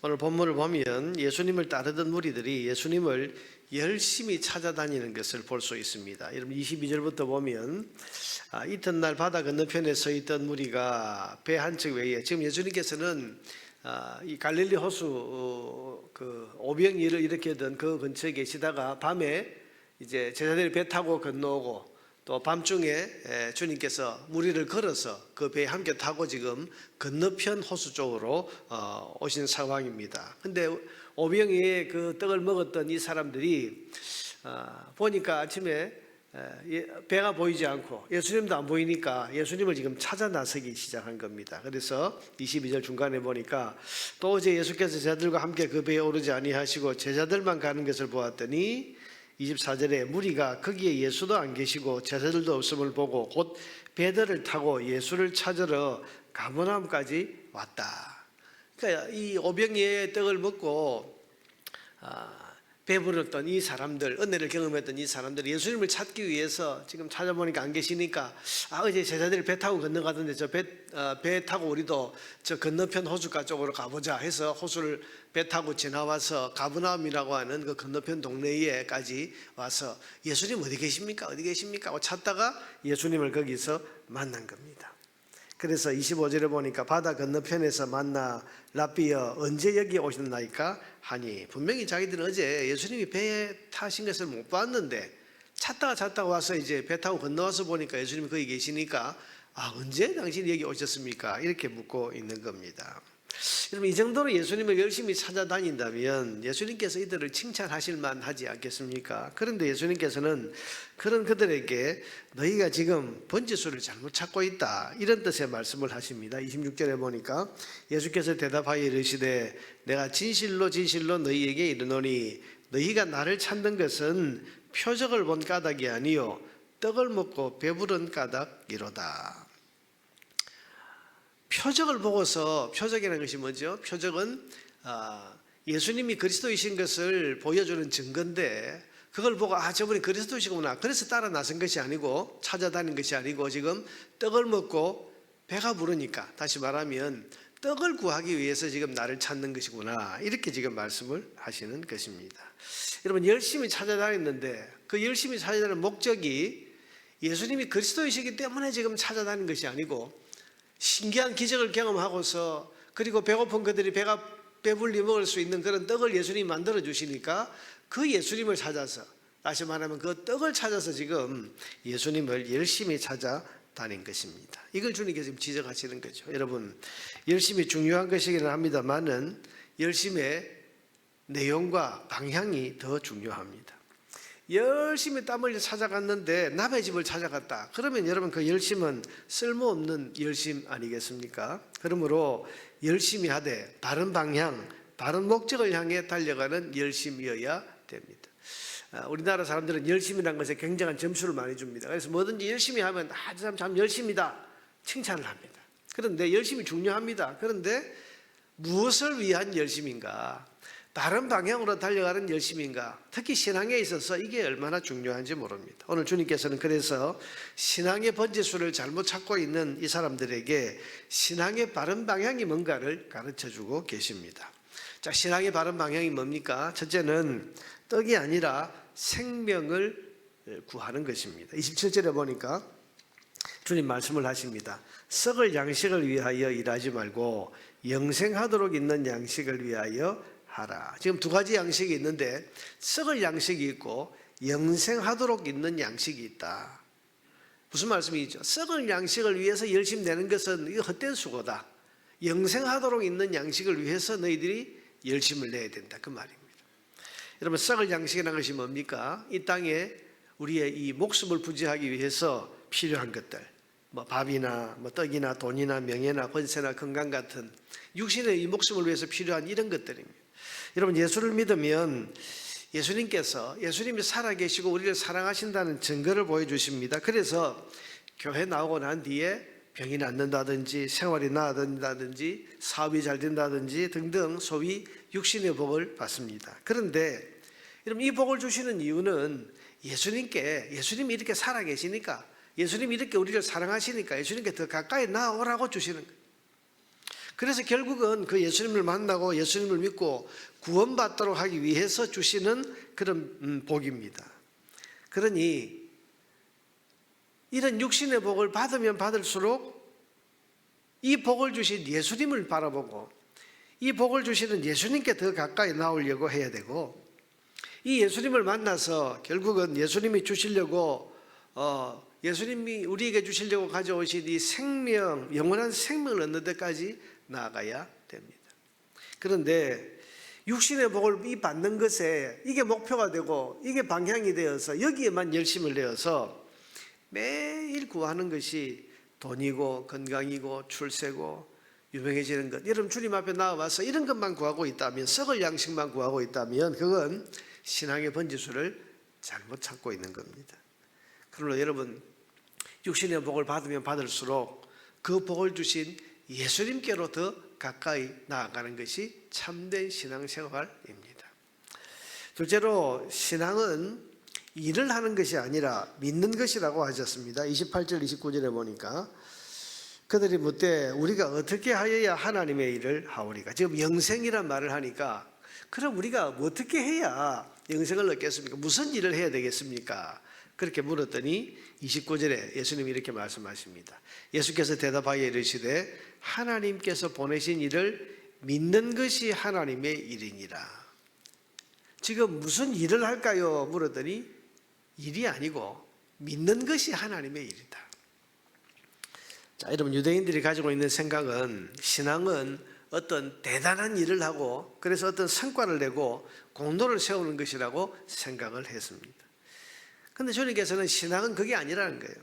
오늘 본문을 보면 예수님을 따르던 무리들이 예수님을 열심히 찾아다니는 것을 볼 수 있습니다. 여러분 22절부터 보면 이튿날 바다 건너편에 서 있던 무리가 배 한 척 외에, 지금 예수님께서는 이 갈릴리 호수 그 오병이어를 일으키던 그 근처에 계시다가 밤에 이제 제자들이 배 타고 건너오고, 또 밤중에 주님께서 무리를 걸어서 그 배에 함께 타고 지금 건너편 호수 쪽으로 오신 상황입니다. 근데 오병이의 그 떡을 먹었던 이 사람들이 보니까 아침에 배가 보이지 않고 예수님도 안 보이니까 예수님을 지금 찾아 나서기 시작한 겁니다. 그래서 22절 중간에 보니까 또 이제 예수께서 제자들과 함께 그 배에 오르지 아니하시고 제자들만 가는 것을 보았더니 24절에 무리가 거기에 예수도 안 계시고 제자들도 없음을 보고 곧 배들을 타고 예수를 찾으러 가버나움까지 왔다. 그러니까 이 오병이의 떡을 먹고 배부르던 이 사람들, 은혜를 경험했던 이 사람들이 예수님을 찾기 위해서 지금 찾아보니까 안 계시니까 어제 제자들이 배 타고 건너가던데 저 배 타고 우리도 저 건너편 호숫가 쪽으로 가보자 해서 호수를 배 타고 지나와서 가버나움이라고 하는 그 건너편 동네에까지 와서 예수님 어디 계십니까? 어디 계십니까? 하고 찾다가 예수님을 거기서 만난 겁니다. 그래서 25절에 보니까 바다 건너편에서 만나 랍비여 언제 여기 오셨나이까 하니, 분명히 자기들은 어제 예수님이 배에 타신 것을 못 봤는데 찾다가 와서 이제 배 타고 건너와서 보니까 예수님이 거기 계시니까 언제 당신이 여기 오셨습니까? 이렇게 묻고 있는 겁니다. 여러분, 이 정도로 예수님을 열심히 찾아다닌다면 예수님께서 이들을 칭찬하실 만하지 않겠습니까? 그런데 예수님께서는 그런 그들에게 너희가 지금 번지수를 잘못 찾고 있다, 이런 뜻의 말씀을 하십니다. 26절에 보니까 예수께서 대답하여 이르시되 내가 진실로 너희에게 이르노니 너희가 나를 찾는 것은 표적을 본 까닭이 아니요 떡을 먹고 배부른 까닭이로다. 표적을 보고서, 표적이라는 것이 뭐죠? 표적은 예수님이 그리스도이신 것을 보여주는 증거인데, 그걸 보고 저분이 그리스도이시구나, 그래서 따라 나선 것이 아니고, 찾아다닌 것이 아니고, 지금 떡을 먹고 배가 부르니까, 다시 말하면 떡을 구하기 위해서 지금 나를 찾는 것이구나, 이렇게 지금 말씀을 하시는 것입니다. 여러분, 열심히 찾아다녔는데 그 열심히 찾아다니는 목적이 예수님이 그리스도이시기 때문에 지금 찾아다니는 것이 아니고, 신기한 기적을 경험하고서, 그리고 배고픈 그들이 배가 배불리 먹을 수 있는 그런 떡을 예수님이 만들어 주시니까 그 예수님을 찾아서, 다시 말하면 그 떡을 찾아서 지금 예수님을 열심히 찾아다닌 것입니다. 이걸 주님께서 지금 지적하시는 거죠. 여러분, 열심히 중요한 것이기는 합니다만은 열심의 내용과 방향이 더 중요합니다. 열심히 땀 흘려 찾아갔는데 남의 집을 찾아갔다, 그러면 여러분 그 열심은 쓸모없는 열심 아니겠습니까? 그러므로 열심히 하되 바른 방향, 바른 목적을 향해 달려가는 열심이어야 됩니다. 우리나라 사람들은 열심이라는 것에 굉장한 점수를 많이 줍니다. 그래서 뭐든지 열심히 하면 저 사람 참 열심이다, 칭찬을 합니다. 그런데 열심이 중요합니다. 그런데 무엇을 위한 열심인가? 다른 방향으로 달려가는 열심인가? 특히 신앙에 있어서 이게 얼마나 중요한지 모릅니다. 오늘 주님께서는 그래서 신앙의 번지수를 잘못 찾고 있는 이 사람들에게 신앙의 바른 방향이 뭔가를 가르쳐주고 계십니다. 자, 신앙의 바른 방향이 뭡니까? 첫째는 떡이 아니라 생명을 구하는 것입니다. 27절에 보니까 주님 말씀을 하십니다. 썩을 양식을 위하여 일하지 말고 영생하도록 있는 양식을 위하여 하라. 지금 두 가지 양식이 있는데 썩을 양식이 있고 영생하도록 있는 양식이 있다. 무슨 말씀이죠? 썩을 양식을 위해서 열심히 내는 것은 이거 헛된 수고다. 영생하도록 있는 양식을 위해서 너희들이 열심을 내야 된다, 그 말입니다. 여러분, 썩을 양식이라는 것이 뭡니까? 이 땅에 우리의 이 목숨을 부지하기 위해서 필요한 것들, 밥이나 떡이나 돈이나 명예나 권세나 건강 같은 육신의 이 목숨을 위해서 필요한 이런 것들입니다. 여러분, 예수를 믿으면 예수님이 살아계시고 우리를 사랑하신다는 증거를 보여주십니다. 그래서 교회 나오고 난 뒤에 병이 낫는다든지 생활이 나아진다든지 사업이 잘 된다든지 등등 소위 육신의 복을 받습니다. 그런데 여러분, 이 복을 주시는 이유는 예수님이 이렇게 살아계시니까, 예수님이 이렇게 우리를 사랑하시니까 예수님께 더 가까이 나오라고 주시는 거예요. 그래서 결국은 그 예수님을 만나고 예수님을 믿고 구원받도록 하기 위해서 주시는 그런 복입니다. 그러니 이런 육신의 복을 받으면 받을수록 이 복을 주신 예수님을 바라보고 이 복을 주시는 예수님께 더 가까이 나오려고 해야 되고, 이 예수님을 만나서 결국은 예수님이 주시려고 예수님이 우리에게 주시려고 가져오신 이 생명, 영원한 생명을 얻는 데까지 나아가야 됩니다. 그런데 육신의 복을 이 받는 것에 이게 목표가 되고 이게 방향이 되어서 여기에만 열심을 내어서 매일 구하는 것이 돈이고 건강이고 출세고 유명해지는 것, 여러분 주님 앞에 나와서 이런 것만 구하고 있다면, 썩을 양식만 구하고 있다면 그건 신앙의 번지수를 잘못 찾고 있는 겁니다. 그러나 여러분, 육신의 복을 받으면 받을수록 그 복을 주신 예수님께로 더 가까이 나아가는 것이 참된 신앙생활입니다. 둘째로, 신앙은 일을 하는 것이 아니라 믿는 것이라고 하셨습니다. 28절 29절에 보니까 그들이 묻되 우리가 어떻게 하여야 하나님의 일을 하오리까. 지금 영생이란 말을 하니까 그럼 우리가 어떻게 해야 영생을 얻겠습니까? 무슨 일을 해야 되겠습니까? 그렇게 물었더니 29절에 예수님이 이렇게 말씀하십니다. 예수께서 대답하여 이르시되 하나님께서 보내신 일을 믿는 것이 하나님의 일이니라. 지금 무슨 일을 할까요? 물었더니 일이 아니고 믿는 것이 하나님의 일이다. 자, 여러분, 유대인들이 가지고 있는 생각은 신앙은 어떤 대단한 일을 하고 그래서 어떤 성과를 내고 공로를 세우는 것이라고 생각을 했습니다. 그런데 주님께서는 신앙은 그게 아니라는 거예요.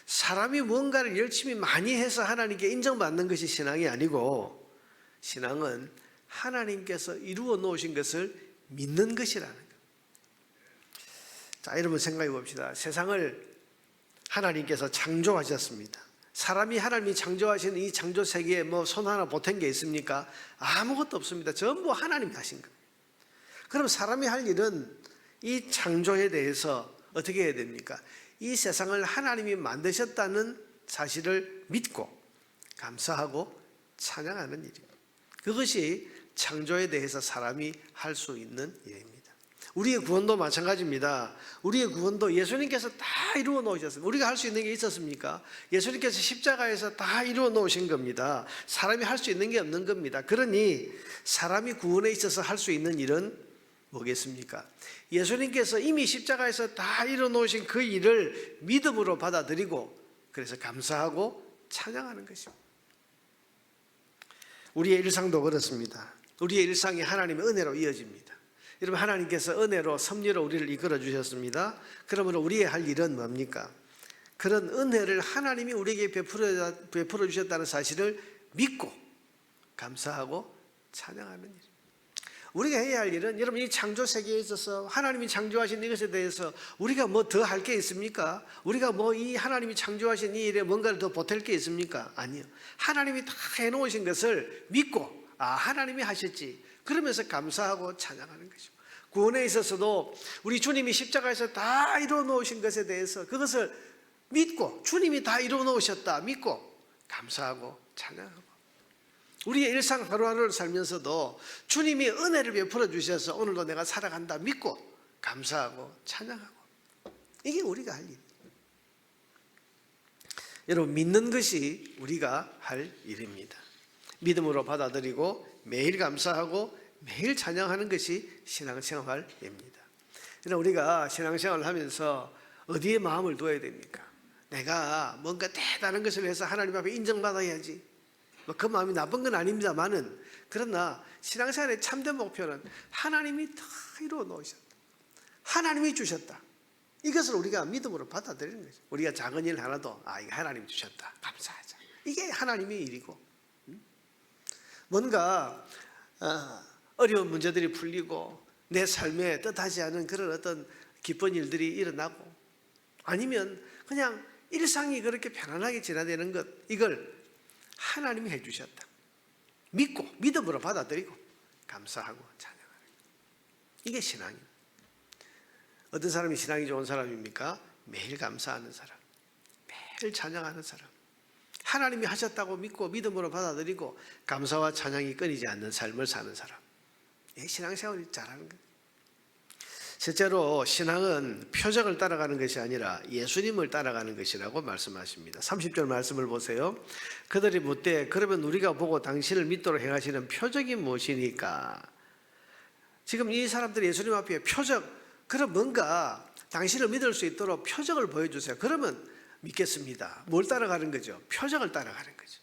사람이 뭔가를 열심히 많이 해서 하나님께 인정받는 것이 신앙이 아니고, 신앙은 하나님께서 이루어 놓으신 것을 믿는 것이라는 거예요. 자, 여러분 생각해 봅시다. 세상을 하나님께서 창조하셨습니다. 사람이 하나님이 창조하신 이 창조 세계에 뭐 손 하나 보탠 게 있습니까? 아무것도 없습니다. 전부 하나님이 하신 겁니다. 그럼 사람이 할 일은 이 창조에 대해서 어떻게 해야 됩니까? 이 세상을 하나님이 만드셨다는 사실을 믿고 감사하고 찬양하는 일입니다. 그것이 창조에 대해서 사람이 할 수 있는 일입니다. 우리의 구원도 마찬가지입니다. 우리의 구원도 예수님께서 다 이루어 놓으셨습니다. 우리가 할 수 있는 게 있었습니까? 예수님께서 십자가에서 다 이루어 놓으신 겁니다. 사람이 할 수 있는 게 없는 겁니다. 그러니 사람이 구원에 있어서 할 수 있는 일은 뭐겠습니까? 예수님께서 이미 십자가에서 다 이루어 놓으신 그 일을 믿음으로 받아들이고 그래서 감사하고 찬양하는 것입니다. 우리의 일상도 그렇습니다. 우리의 일상이 하나님의 은혜로 이어집니다. 여러분, 하나님께서 은혜로 섭리로 우리를 이끌어 주셨습니다. 그러므로 우리의 할 일은 뭡니까? 그런 은혜를 하나님이 우리에게 베풀어 주셨다는 사실을 믿고 감사하고 찬양하는 일. 우리가 해야 할 일은, 여러분, 이 창조 세계에 있어서 하나님이 창조하신 이것에 대해서 우리가 뭐 더 할 게 있습니까? 우리가 뭐 이 하나님이 창조하신 이 일에 뭔가를 더 보탤 게 있습니까? 아니요. 하나님이 다 해놓으신 것을 믿고, 아, 하나님이 하셨지, 그러면서 감사하고 찬양하는 것이죠. 구원에 있어서도 우리 주님이 십자가에서 다 이루어 놓으신 것에 대해서 그것을 믿고, 주님이 다 이루어 놓으셨다 믿고 감사하고 찬양하고, 우리의 일상 하루하루를 살면서도 주님이 은혜를 베풀어 주셔서 오늘도 내가 살아간다 믿고 감사하고 찬양하고, 이게 우리가 할 일. 여러분, 믿는 것이 우리가 할 일입니다. 믿음으로 받아들이고 매일 감사하고 매일 찬양하는 것이 신앙생활입니다. 여러분, 우리가 신앙생활을 하면서 어디에 마음을 둬야 됩니까? 내가 뭔가 대단한 것을 해서 하나님 앞에 인정받아야지, 그 마음이 나쁜 건 아닙니다만은, 그러나 신앙생활의 참된 목표는 하나님이 다 이루어 놓으셨다, 하나님이 주셨다, 이것을 우리가 믿음으로 받아들이는 거죠. 우리가 작은 일 하나도 이거 하나님이 주셨다, 감사하자, 이게 하나님의 일이고, 뭔가 어려운 문제들이 풀리고 내 삶에 뜻하지 않은 그런 어떤 기쁜 일들이 일어나고, 아니면 그냥 일상이 그렇게 편안하게 지나가는 것, 이걸 하나님이 해주셨다 믿고 믿음으로 받아들이고 감사하고 찬양하는 것, 이게 신앙입니다. 어떤 사람이 신앙이 좋은 사람입니까? 매일 감사하는 사람, 매일 찬양하는 사람, 하나님이 하셨다고 믿고 믿음으로 받아들이고 감사와 찬양이 끊이지 않는 삶을 사는 사람. 신앙생활이 잘하는 거예요. 실제로 신앙은 표적을 따라가는 것이 아니라 예수님을 따라가는 것이라고 말씀하십니다. 30절 말씀을 보세요. 그들이 묻되 그러면 우리가 보고 당신을 믿도록 행하시는 표적이 무엇이니까? 지금 이 사람들이 예수님 앞에 표적, 그럼 뭔가 당신을 믿을 수 있도록 표적을 보여주세요. 그러면 믿겠습니다. 뭘 따라가는 거죠? 표적을 따라가는 거죠.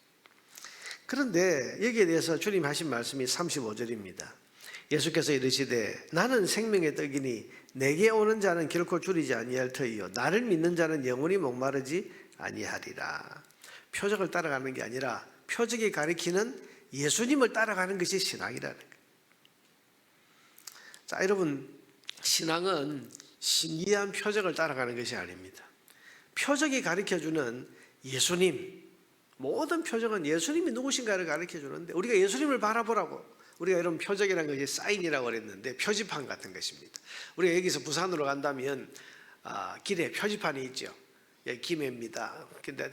그런데 여기에 대해서 주님 하신 말씀이 35절입니다. 예수께서 이르시되 나는 생명의 떡이니 내게 오는 자는 결코 줄이지 아니할 터이요 나를 믿는 자는 영원히 목마르지 아니하리라. 표적을 따라가는 게 아니라 표적이 가리키는 예수님을 따라가는 것이 신앙이라는 거예요. 자, 여러분, 신앙은 신기한 표적을 따라가는 것이 아닙니다. 표적이 가리켜주는 예수님, 모든 표적은 예수님이 누구신가를 가리켜주는데 우리가 예수님을 바라보라고 우리가 이런 표적이라는 것이 사인이라고 그랬는데 표지판 같은 것입니다. 우리가 여기서 부산으로 간다면 길에 표지판이 있죠. 여기 김해입니다. 근데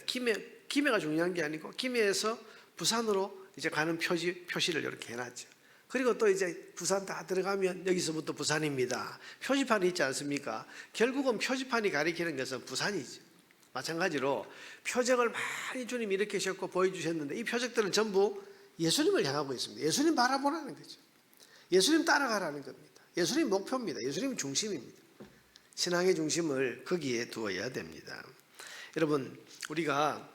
김해가 중요한 게 아니고 김해에서 부산으로 이제 가는 표시를 이렇게 해놨죠. 그리고 또 이제 부산 다 들어가면 여기서부터 부산입니다. 표지판이 있지 않습니까? 결국은 표지판이 가리키는 것은 부산이죠. 마찬가지로 표적을 많이 주님이 일으키셨고 보여주셨는데 이 표적들은 전부 예수님을 향하고 있습니다. 예수님 바라보라는 거죠. 예수님 따라가라는 겁니다. 예수님 목표입니다. 예수님 중심입니다. 신앙의 중심을 거기에 두어야 됩니다. 여러분, 우리가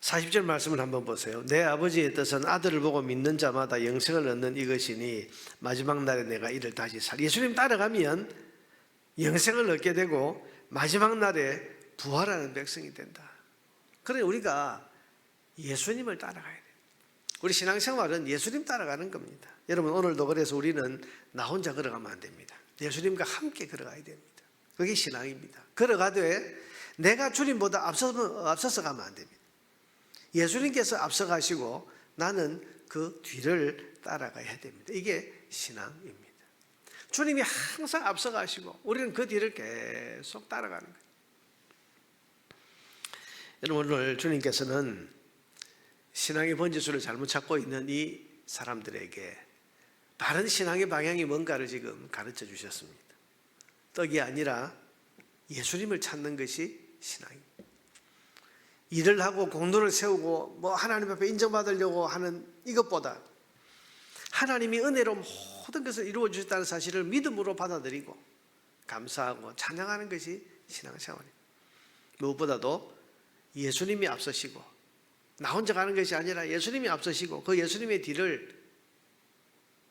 40절 말씀을 한번 보세요. 내 아버지의 뜻은 아들을 보고 믿는 자마다 영생을 얻는 이것이니 마지막 날에 내가 이를 다시 예수님 따라가면 영생을 얻게 되고 마지막 날에 부활하는 백성이 된다. 그러니 우리가 예수님을 따라가야 돼요. 우리 신앙생활은 예수님 따라가는 겁니다. 여러분, 오늘도 그래서 우리는 나 혼자 걸어가면 안 됩니다. 예수님과 함께 걸어가야 됩니다. 그게 신앙입니다. 걸어가되 내가 주님보다 앞서서 가면 안 됩니다. 예수님께서 앞서가시고 나는 그 뒤를 따라가야 됩니다. 이게 신앙입니다. 주님이 항상 앞서가시고 우리는 그 뒤를 계속 따라가는 거예요. 여러분, 오늘 주님께서는 신앙의 번지수를 잘못 찾고 있는 이 사람들에게 바른 신앙의 방향이 뭔가를 지금 가르쳐 주셨습니다. 떡이 아니라 예수님을 찾는 것이 신앙입니다. 일을 하고 공로를 세우고 뭐 하나님 앞에 인정받으려고 하는 이것보다 하나님이 은혜로 모든 것을 이루어 주셨다는 사실을 믿음으로 받아들이고 감사하고 찬양하는 것이 신앙생활입니다. 무엇보다도 예수님이 앞서시고 나 혼자 가는 것이 아니라 예수님이 앞서시고 그 예수님의 뒤를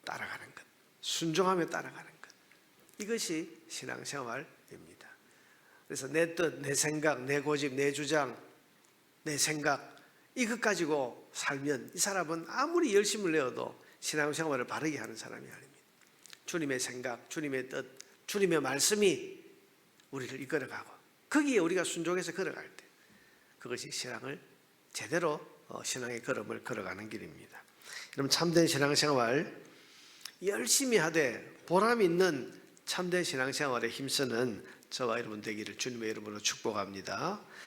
따라가는 것, 순종하며 따라가는 것, 이것이 신앙생활입니다. 그래서 내 뜻, 내 생각, 내 고집, 내 주장, 내 생각 이것 가지고 살면 이 사람은 아무리 열심을 내어도 신앙생활을 바르게 하는 사람이 아닙니다. 주님의 생각, 주님의 뜻, 주님의 말씀이 우리를 이끌어가고 거기에 우리가 순종해서 걸어갈 때 그것이 신앙을 제대로 신앙의 걸음을 걸어가는 길입니다. 여러분, 참된 신앙생활 열심히 하되 보람 있는 참된 신앙생활에 힘쓰는 저와 여러분 되기를 주님의 이름으로 축복합니다.